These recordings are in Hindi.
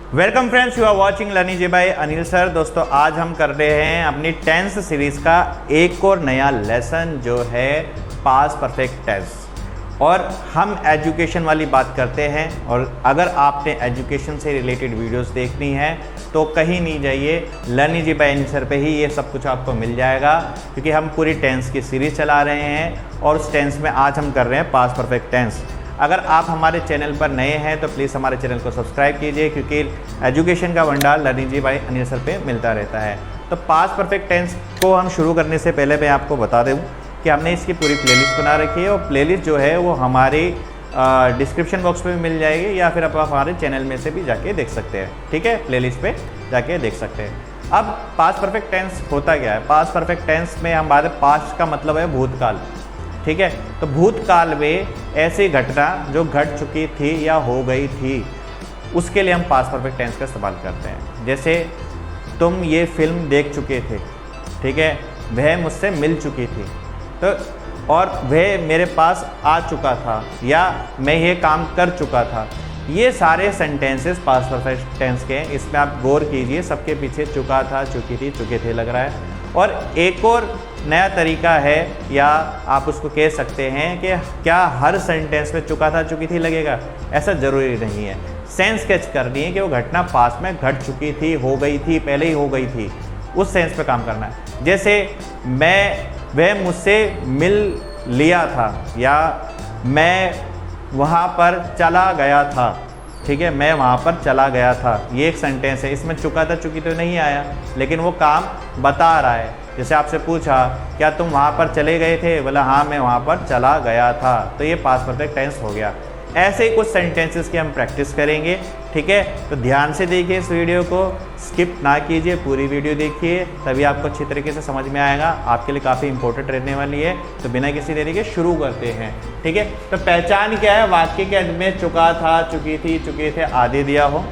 Welcome friends, you are watching learning G by Anil sir. दोस्तों, आज हम कर रहे हैं अपनी टेंस सीरीज़ का एक और नया लेसन जो है पास्ट परफेक्ट टेंस। और हम एजुकेशन वाली बात करते हैं। और अगर आपने एजुकेशन से रिलेटेड वीडियोस देखनी है तो कहीं नहीं जाइए, learning G by Anil sir पे ही ये सब कुछ आपको मिल जाएगा, क्योंकि हम पूरी टेंस की सीरीज़ चला रहे हैं और उस टेंस में आज हम कर रहे हैं पास्ट परफेक्ट टेंस। अगर आप हमारे चैनल पर नए हैं तो प्लीज़ हमारे चैनल को सब्सक्राइब कीजिए, क्योंकि एजुकेशन का भंडार learning G by Anil sir पे मिलता रहता है। तो पास्ट परफेक्ट टेंस को हम शुरू करने से पहले मैं आपको बता दूं कि हमने इसकी पूरी प्लेलिस्ट बना रखी है और प्लेलिस्ट जो है वो हमारी डिस्क्रिप्शन बॉक्स में भी मिल जाएगी, या फिर आप हमारे चैनल में से भी जाके देख सकते हैं। ठीक है, प्लेलिस्ट पे जाके देख सकते हैं। अब पास्ट परफेक्ट टेंस होता क्या है? पास्ट परफेक्ट टेंस में हम बात है, पास्ट का मतलब है भूतकाल। ठीक है, तो भूतकाल में ऐसी घटना जो घट चुकी थी या हो गई थी, उसके लिए हम पास्ट परफेक्ट टेंस का इस्तेमाल करते हैं। जैसे तुम ये फिल्म देख चुके थे, ठीक है, वह मुझसे मिल चुकी थी, तो और वह मेरे पास आ चुका था, या मैं ये काम कर चुका था। ये सारे सेंटेंसेस पास्ट परफेक्ट टेंस के हैं। इसमें आप गौर कीजिए, सबके पीछे चुका था, चुकी थी, चुके थे लग रहा है। और एक और नया तरीका है, या आप उसको कह सकते हैं कि क्या हर सेंटेंस में चुका था, चुकी थी लगेगा? ऐसा ज़रूरी नहीं है। सेंस स्केच करनी है कि वो घटना पास्ट में घट चुकी थी, हो गई थी, पहले ही हो गई थी, उस सेंस पे काम करना है। जैसे वह मुझसे मिल लिया था, या मैं वहाँ पर चला गया था। ठीक है, मैं वहाँ पर चला गया था, ये एक सेंटेंस है। इसमें चुका था, चुकी तो नहीं आया, लेकिन वो काम बता रहा है। जैसे आपसे पूछा क्या तुम वहाँ पर चले गए थे, बोला हाँ मैं वहाँ पर चला गया था, तो ये पास्ट परफेक्ट टेंस हो गया। ऐसे ही कुछ सेंटेंसेस की हम प्रैक्टिस करेंगे। ठीक है, तो ध्यान से देखिए इस वीडियो को, स्किप ना कीजिए, पूरी वीडियो देखिए, तभी आपको अच्छी तरीके से समझ में आएगा। आपके लिए काफ़ी इंपॉर्टेंट रहने वाली है। तो बिना किसी देरी के शुरू करते हैं। ठीक है, तो पहचान क्या है? वाक्य के अंत में चुका था, चुकी थी, चुके थे आदि दिया हो,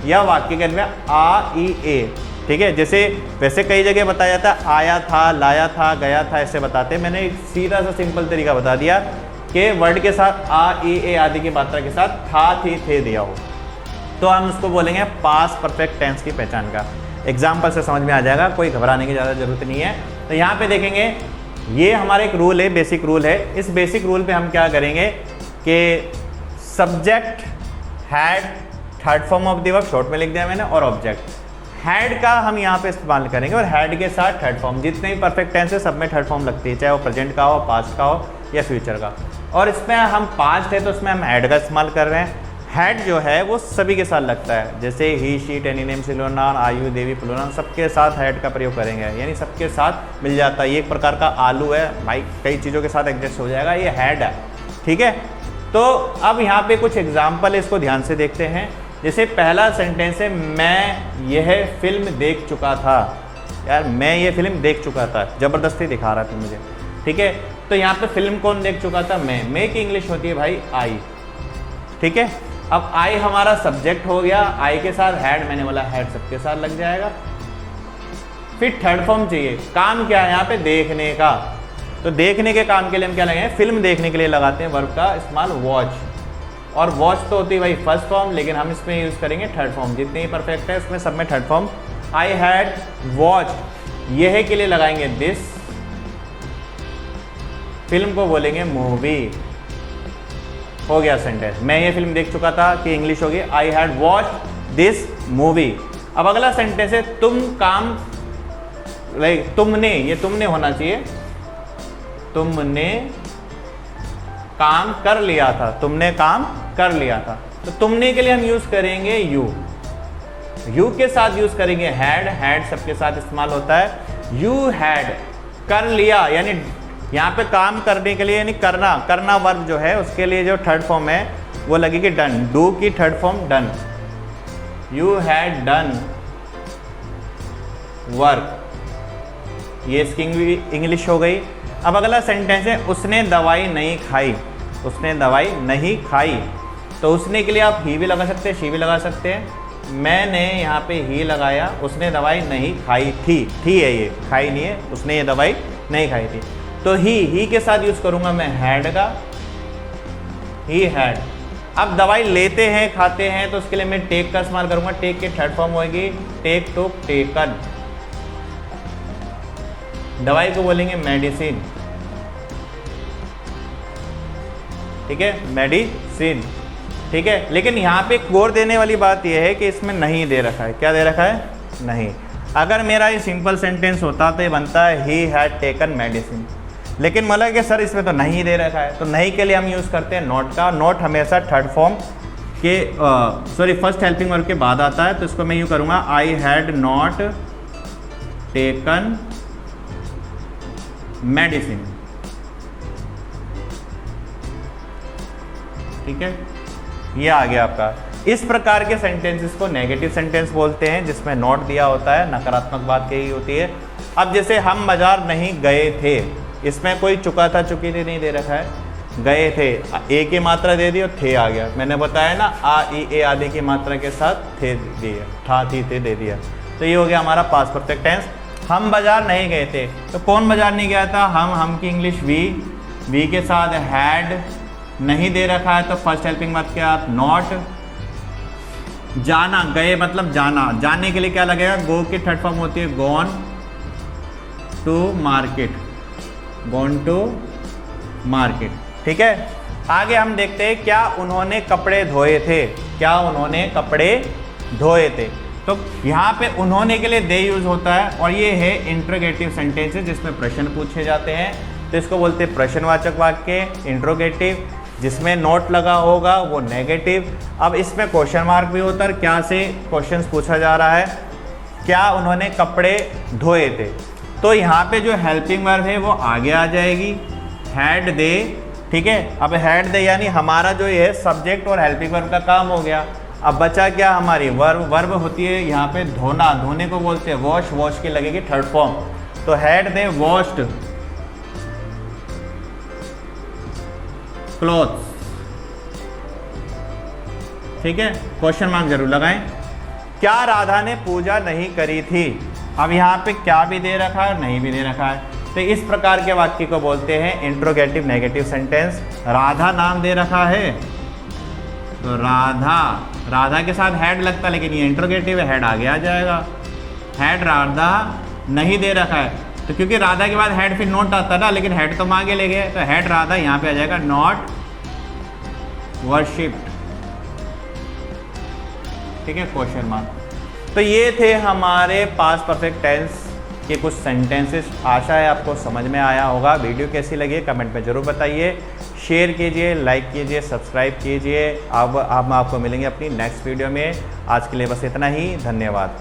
या वाक्य के अंत में आ ई ए। ठीक है, जैसे वैसे कई जगह बताया जाता है आया था, लाया था, गया था, ऐसे बताते हैं। मैंने एक सीधा सा सिंपल तरीका बता दिया कि वर्ड के साथ आ ई ए आदि की मात्रा के साथ था, थी, थे दिया हो, तो हम उसको बोलेंगे पास्ट परफेक्ट टेंस की पहचान का। एग्जाम्पल से समझ में आ जाएगा, कोई घबराने की ज़्यादा जरूरत नहीं है। तो यहाँ पे देखेंगे, ये हमारा एक रूल है, बेसिक रूल है। इस बेसिक रूल पे हम क्या करेंगे कि subject, had, third form of the verb short में लिख दिया मैंने, और ऑब्जेक्ट। हैड का हम यहाँ पे इस्तेमाल करेंगे, और हैड के साथ थर्ड फॉर्म। जितने भी परफेक्ट टेंस है सब में थर्ड फॉर्म लगती है, चाहे वो प्रेजेंट का हो, पास्ट का हो, या फ्यूचर का। और इसमें हम पास्ट है तो उसमें हम हैड का इस्तेमाल कर रहे हैं। हैड जो है वो सभी के साथ लगता है, जैसे ही, शी, एनी नेम, सिलोनान, आयु, देवी, प्लूरल, सबके साथ हैड का प्रयोग करेंगे, यानी सबके साथ मिल जाता है। ये एक प्रकार का आलू है भाई, कई चीज़ों के साथ एडजस्ट हो जाएगा, ये हैड है। ठीक है, तो अब यहाँ पे कुछ एग्जाम्पल है, इसको ध्यान से देखते हैं। जैसे पहला सेंटेंस है, मैं यह फिल्म देख चुका था। यार मैं ये फिल्म देख चुका था, ज़बरदस्ती दिखा रहा था मुझे। ठीक है, तो यहाँ पे फिल्म कौन देख चुका था? मैं की इंग्लिश होती है भाई आई। ठीक है, अब आई हमारा सब्जेक्ट हो गया, आई के साथ हैड, मैंने बोला हैड सबके साथ लग जाएगा। फिर थर्ड फॉर्म चाहिए। काम क्या है यहाँ पे? देखने का। तो देखने के काम के लिए हम क्या लगाएंगे? फिल्म देखने के लिए लगाते हैं वर्ब का इस्तेमाल वॉच। और वॉच तो होती है भाई फर्स्ट फॉर्म, लेकिन हम इसमें यूज़ करेंगे थर्ड फॉर्म। जितने ही परफेक्ट है उसमें सब में third form. I had watch, यह के लिए लगाएंगे दिस। फिल्म को बोलेंगे मूवी। हो गया सेंटेंस, मैं ये फिल्म देख चुका था कि इंग्लिश होगी I had watched this movie. अब अगला सेंटेंस है, तुम काम, लाइक तुमने, ये तुमने होना चाहिए, तुमने काम कर लिया था, तुमने काम कर लिया था। तो तुमने के लिए हम यूज करेंगे यू। यू के साथ यूज करेंगे हैड। हैड सबके साथ इस्तेमाल होता है। यू हैड कर लिया, यानी यहाँ पे काम करने के लिए, यानी करना वर्ब जो है उसके लिए जो थर्ड फॉर्म है वो लगेगी डन। डू की third form done. You had done work, ये इसकी इंग्लिश हो गई। अब अगला सेंटेंस है, उसने दवाई नहीं खाई। उसने दवाई नहीं खाई, तो उसने के लिए आप ही भी लगा सकते हैं, शी भी लगा सकते हैं। मैंने यहाँ पे ही लगाया, उसने दवाई नहीं खाई थी। थी है ये, खाई नहीं है, उसने ये दवाई नहीं खाई थी। तो ही के साथ यूज करूंगा मैं हैड का, ही हैड। अब दवाई लेते हैं खाते हैं तो उसके लिए मैं टेक का इस्तेमाल करूंगा। टेक की थर्ड फॉर्म होगी टेक टू टेकन। दवाई को बोलेंगे मेडिसिन, ठीक है, मेडिसिन, ठीक है। लेकिन यहाँ पे एक गौर देने वाली बात यह है कि इसमें नहीं दे रखा है। क्या दे रखा है? नहीं। अगर मेरा ये सिंपल सेंटेंस होता तो ये बनता है ही हैड टेकन मेडिसिन, लेकिन मतलब कि सर इसमें तो नहीं दे रखा है, तो नहीं के लिए हम यूज़ करते हैं नॉट का। नॉट हमेशा थर्ड फॉर्म के फर्स्ट हेल्पिंग वर्ब के बाद आता है, तो इसको मैं यूँ करूँगा I had not taken medicine, ठीक है। ये आ गया आपका। इस प्रकार के सेंटेंसेस को नेगेटिव सेंटेंस बोलते हैं, जिसमें नॉट दिया होता है, नकारात्मक बात कही होती है। अब जैसे हम बाजार नहीं गए थे, इसमें कोई चुका था चुकी थी नहीं दे रखा है, गए थे, ए की मात्रा दे दी और थे आ गया। मैंने बताया ना आ ई ए आदि की मात्रा के साथ थे दिया, था थी थे दे दिया, तो ये हो गया हमारा पास्ट परफेक्ट टेंस। हम बाजार नहीं गए थे, तो कौन बाजार नहीं गया था? हम की इंग्लिश वी के साथ हैड नहीं दे रखा है, तो फर्स्ट हेल्पिंग वर्ब के साथ नॉट। जाना, गए मतलब जाना, जाने के लिए क्या लगेगा? गो की थर्ड फॉर्म होती है gone to market, gone to market, ठीक है। आगे हम देखते हैं क्या उन्होंने कपड़े धोए थे, क्या उन्होंने कपड़े धोए थे। तो यहाँ पे उन्होंने के लिए दे यूज होता है, और ये है इंट्रोगेटिव सेंटेंसेस जिसमें प्रश्न पूछे जाते हैं, तो इसको बोलते हैं प्रश्नवाचक वाक्य, इंट्रोगेटिव। जिसमें नोट लगा होगा वो नेगेटिव। अब इसमें क्वेश्चन मार्क भी होता है, क्या से क्वेश्चन पूछा जा रहा है, क्या उन्होंने कपड़े धोए थे। तो यहाँ पे जो हेल्पिंग वर्ब है वो आगे आ जाएगी, हैड दे, ठीक है। अब हैड दे यानी हमारा जो ये सब्जेक्ट और हेल्पिंग वर्ब का काम हो गया। अब बचा क्या? हमारी वर्ब। वर्ब होती है यहाँ पे धोना, धोने को बोलते हैं वॉश, वॉश की लगेगी थर्ड फॉर्म, तो हैड दे वॉश्ड क्लॉथ्स, ठीक है। क्वेश्चन मार्क जरूर लगाएं। क्या राधा ने पूजा नहीं करी थी? अब यहाँ पे क्या भी दे रखा है और नहीं भी दे रखा है, तो इस प्रकार के वाक्य को बोलते हैं इंट्रोगेटिव नेगेटिव सेंटेंस। राधा नाम दे रखा है, तो राधा, राधा के साथ हैड लगता, लेकिन ये इंट्रोगेटिव है, हैड आगे आ जाएगा। हैड राधा नहीं दे रखा है, तो क्योंकि राधा के बाद हैड फिर नॉट आता ना, लेकिन हैड तो हम आगे ले गए, तो हैड राधा यहाँ पे आ जाएगा नॉट वर्शिप्ड, ठीक है, क्वेश्चन मार्क। तो ये थे हमारे पास्ट परफेक्ट टेंस के कुछ सेंटेंसेस। आशा है आपको समझ में आया होगा। वीडियो कैसी लगी कमेंट में ज़रूर बताइए, शेयर कीजिए, लाइक कीजिए, सब्सक्राइब कीजिए। अब हम आपको मिलेंगे अपनी नेक्स्ट वीडियो में। आज के लिए बस इतना ही, धन्यवाद।